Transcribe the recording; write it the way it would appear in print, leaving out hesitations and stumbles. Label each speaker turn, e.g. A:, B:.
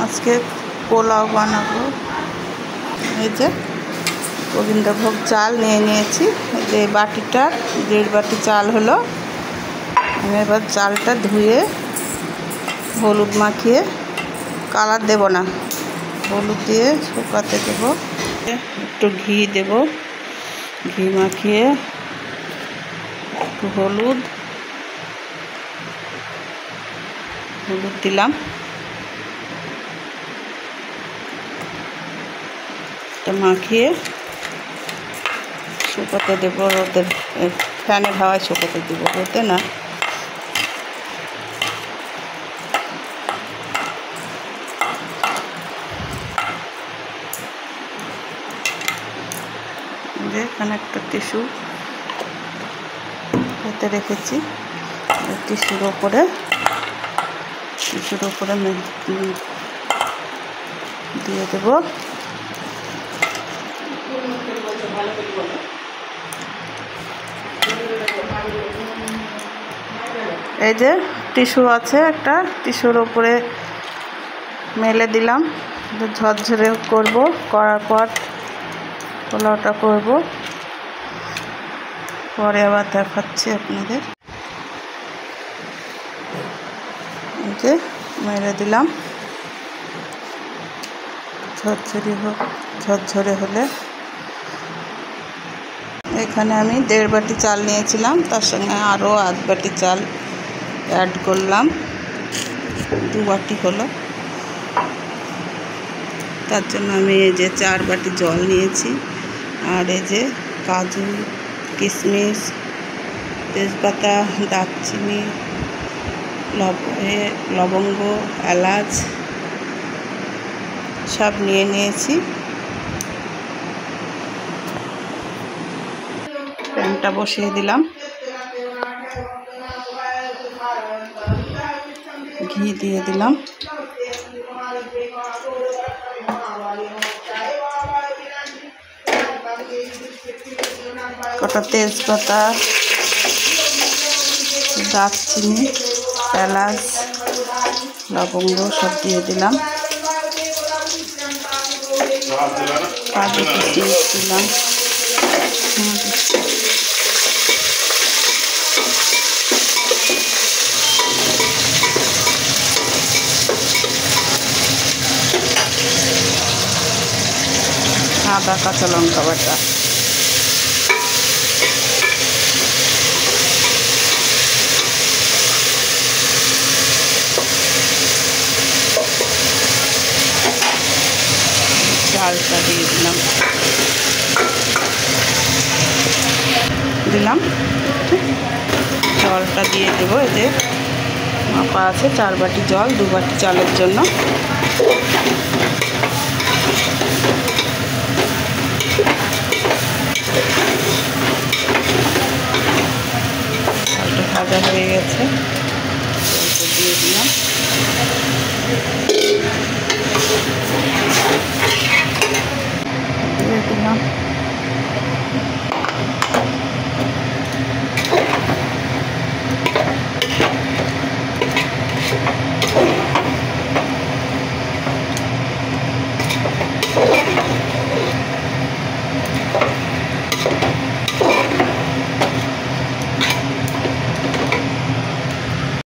A: আজকে পোলাও বানাবো। এই যে গোবিন্দভোগ চাল নিয়ে নিয়েছি। এই যে বাটিটা 1.5 বাটি চাল হলো। আমি এবার চালটা ধুয়ে হলুদ মাখিয়ে, কালার দেব না, হলুদ দিয়ে শুকাতে দেবো। একটু ঘি দেব, ঘি মাখিয়ে একটু হলুদ দিলাম। মাখিয়ে শুকাতে দেবো রোদে, ফ্যানের হাওয়ায় শুকাতে দেবো, রোদে না। এখানে একটা টিস্যু হাতে রেখেছি, টিস্যুর উপরে দিয়ে দেবো। এই যে টিস্যু আছে, একটা টিস্যুর উপরে মেলে দিলাম। ঝরঝরে করব, করার পর পোলাওটা করব, পরে আবার দেখাচ্ছি আপনাদের। এই যে মেরে দিলাম, ঝরঝরে হলে। এখানে আমি 1.5 বাটি চাল নিয়েছিলাম, তার সঙ্গে আরও 1/2 বাটি চাল অ্যাড করলাম, 2 বাটি হলো। তার জন্য আমি এই যে 4 বাটি জল নিয়েছি। আর এই যে কাজু, কিশমিশ, তেজপাতা, দারচিনি, লবঙ্গ, এলাচ সব নিয়ে নিয়েছি। প্যানটা বসিয়ে দিলাম, ঘি দিয়ে দিলাম, কটা তেজপাতা, দারচিনি, এলাচ, লবঙ্গ সব দিয়ে দিলাম, কাজু কিশমিশ দিলাম। আদা, কাঁচা লঙ্কা বাটা, চালটা দিয়ে দিলাম, জলটা দিয়ে দেবো। এই যে মাপা আছে 4 বাটি জল, 2 বাটি চালের জন্য। চালটা ভাজা হয়ে গেছে।